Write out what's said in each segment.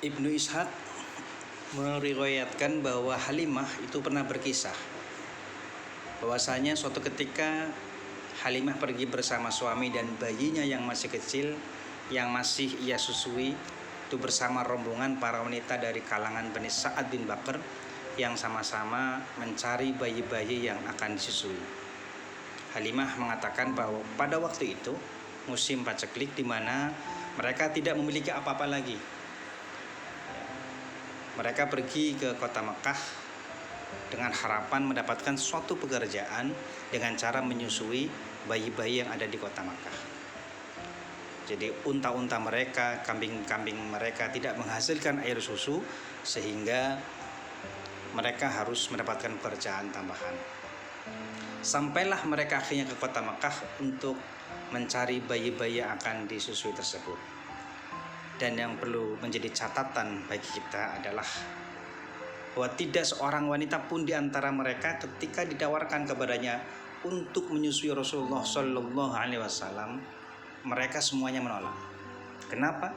Ibnu Ishaq meriwayatkan bahwa Halimah itu pernah berkisah bahwasanya suatu ketika Halimah pergi bersama suami dan bayinya yang masih kecil, yang masih ia susui, itu bersama rombongan para wanita dari kalangan Bani Sa'ad bin Bakr yang sama-sama mencari bayi-bayi yang akan disusui. Halimah mengatakan bahwa pada waktu itu musim paceklik di mana mereka tidak memiliki apa-apa lagi. Mereka pergi ke kota Mekah dengan harapan mendapatkan suatu pekerjaan dengan cara menyusui bayi-bayi yang ada di kota Makkah. Jadi unta-unta mereka, kambing-kambing mereka tidak menghasilkan air susu sehingga mereka harus mendapatkan pekerjaan tambahan. Sampailah mereka akhirnya ke kota Makkah untuk mencari bayi-bayi yang akan disusui tersebut. Dan yang perlu menjadi catatan bagi kita adalah bahwa tidak seorang wanita pun di antara mereka ketika ditawarkan kepadanya untuk menyusui Rasulullah Shallallahu Alaihi Wasallam, mereka semuanya menolak. Kenapa?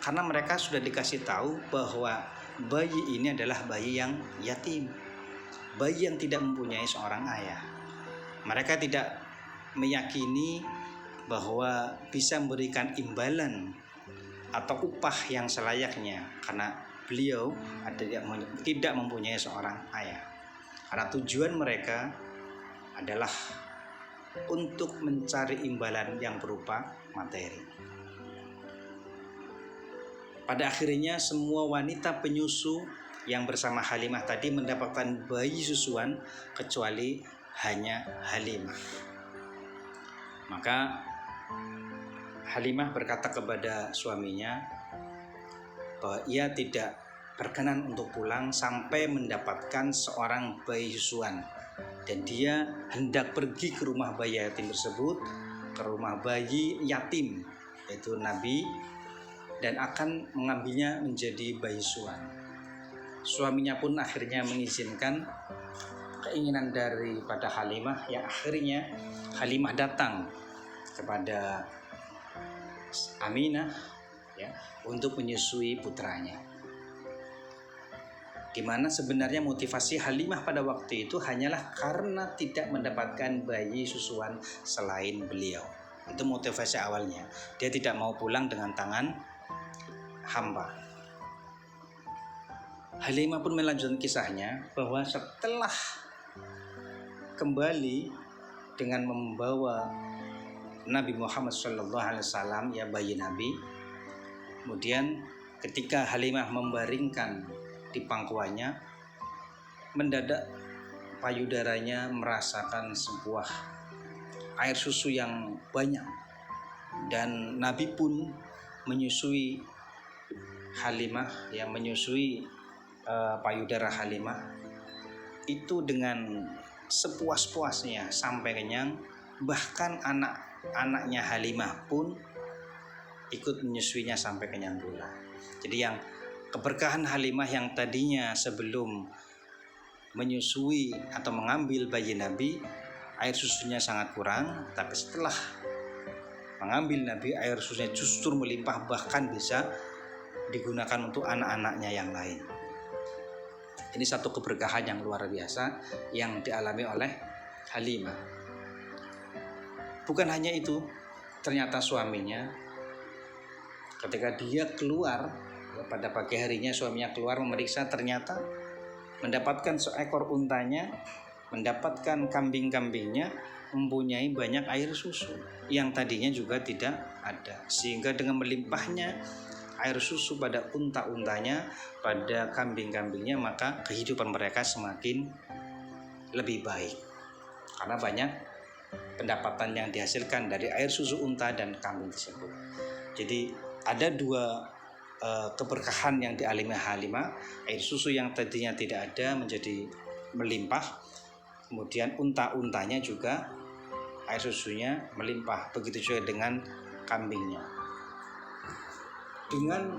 Karena mereka sudah dikasih tahu bahwa bayi ini adalah bayi yang yatim, bayi yang tidak mempunyai seorang ayah. Mereka tidak meyakini bahwa bisa memberikan imbalan atau upah yang selayaknya karena beliau tidak mempunyai seorang ayah. Karena tujuan mereka adalah untuk mencari imbalan yang berupa materi. Pada akhirnya semua wanita penyusu yang bersama Halimah tadi mendapatkan bayi susuan kecuali hanya Halimah. Maka Halimah berkata kepada suaminya bahwa ia tidak berkenan untuk pulang sampai mendapatkan seorang bayi susuan, dan dia hendak pergi ke rumah bayi yatim tersebut, ke rumah bayi yatim yaitu Nabi, dan akan mengambilnya menjadi bayi susuan. Suaminya pun akhirnya mengizinkan keinginan daripada Halimah, yang akhirnya Halimah datang kepada Aminah untuk menyusui putranya. Di mana sebenarnya motivasi Halimah pada waktu itu hanyalah karena tidak mendapatkan bayi susuan selain beliau. Itu motivasi awalnya. Dia tidak mau pulang dengan tangan hampa. Halimah pun melanjutkan kisahnya bahwa setelah kembali dengan membawa Nabi Muhammad SAW, ya bayi Nabi, kemudian ketika Halimah membaringkan di pangkuannya, mendadak payudaranya merasakan sebuah air susu yang banyak, dan Nabi pun menyusui Halimah, yang menyusui payudara Halimah itu dengan sepuas-puasnya sampai kenyang. Bahkan anaknya Halimah pun ikut menyusuinya sampai kenyang pula. Jadi yang keberkahan Halimah yang tadinya sebelum menyusui atau mengambil bayi Nabi air susunya sangat kurang, tapi setelah mengambil Nabi air susunya justru melimpah, bahkan bisa digunakan untuk anak-anaknya yang lain. Ini satu keberkahan yang luar biasa yang dialami oleh Halimah. Bukan hanya itu, ternyata suaminya ketika dia keluar pada pagi harinya, suaminya keluar memeriksa, ternyata mendapatkan seekor untanya, mendapatkan kambing-kambingnya mempunyai banyak air susu yang tadinya juga tidak ada. Sehingga dengan melimpahnya air susu pada unta-untanya, pada kambing-kambingnya, maka kehidupan mereka semakin lebih baik karena banyak pendapatan yang dihasilkan dari air susu unta dan kambing tersebut. Jadi ada dua keberkahan yang dialami Halimah. Air susu yang tadinya tidak ada menjadi melimpah, kemudian unta-untanya juga air susunya melimpah. Begitu juga dengan kambingnya. Dengan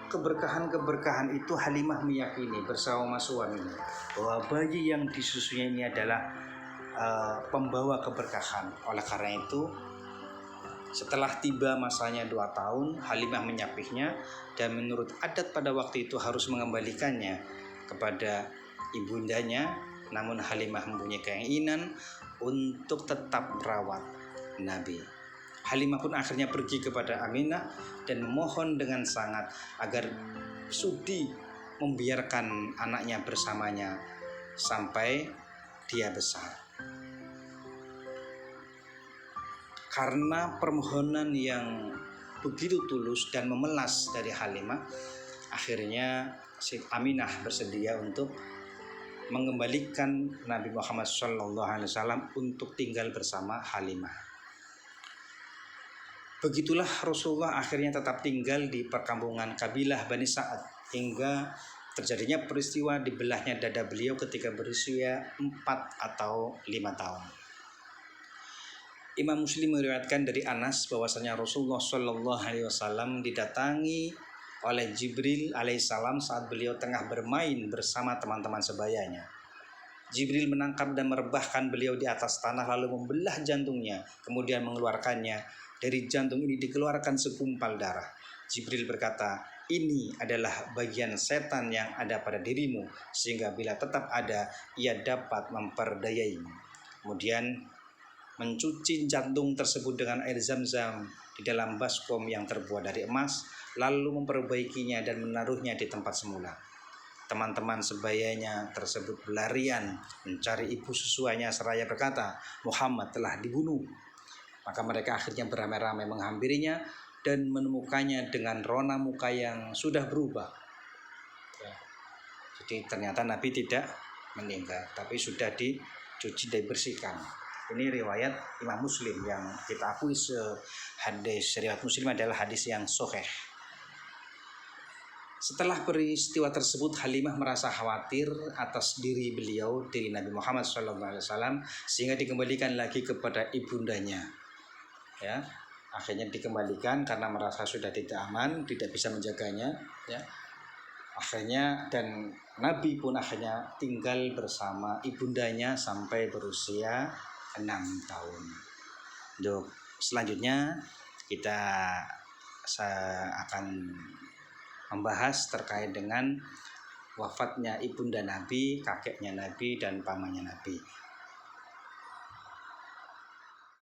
keberkahan-keberkahan itu Halimah meyakini bersama suaminya bahwa bayi yang disusunya ini adalah pembawa keberkahan. Oleh karena itu Setelah tiba masanya 2 tahun, Halimah menyapihnya dan menurut adat pada waktu itu harus mengembalikannya kepada ibundanya. Namun Halimah mempunyai keinginan untuk tetap merawat Nabi. Halimah pun akhirnya pergi kepada Aminah dan memohon dengan sangat agar sudi membiarkan anaknya bersamanya sampai dia besar. Karena permohonan yang begitu tulus dan memelas dari Halimah, akhirnya si Aminah bersedia untuk mengembalikan Nabi Muhammad SAW untuk tinggal bersama Halimah. Begitulah Rasulullah akhirnya tetap tinggal di perkampungan kabilah Bani Sa'ad hingga terjadinya peristiwa dibelahnya dada beliau ketika berusia 4 atau 5 tahun. Imam Muslim meriwayatkan dari Anas bahwasanya Rasulullah SAW didatangi oleh Jibril alaihissalam saat beliau tengah bermain bersama teman-teman sebayanya. Jibril menangkap dan merebahkan beliau di atas tanah lalu membelah jantungnya, kemudian mengeluarkannya. Dari jantung ini dikeluarkan segumpal darah. Jibril berkata, "Ini adalah bagian setan yang ada pada dirimu, sehingga bila tetap ada, ia dapat memperdayaimu." Kemudian mencuci jantung tersebut dengan air zam-zam di dalam baskom yang terbuat dari emas, lalu memperbaikinya dan menaruhnya di tempat semula. Teman-teman sebayanya tersebut berlarian mencari ibu susuanya seraya berkata, "Muhammad telah dibunuh." Maka mereka akhirnya beramai-ramai menghampirinya dan menemukannya dengan rona muka yang sudah berubah. Jadi ternyata Nabi tidak meninggal, tapi sudah dicuci dan dibersihkan. Ini riwayat Imam Muslim yang kita akui hadis riwayat Muslim adalah hadis yang sahih. Setelah peristiwa tersebut, Halimah merasa khawatir atas diri beliau, diri Nabi Muhammad SAW, sehingga dikembalikan lagi kepada ibundanya. Ya, akhirnya dikembalikan karena merasa sudah tidak aman, tidak bisa menjaganya. Ya, akhirnya dan Nabi pun akhirnya tinggal bersama ibundanya sampai berusia 6 tahun. Untuk selanjutnya kita akan membahas terkait dengan wafatnya ibunda Nabi, kakeknya Nabi dan pamannya Nabi.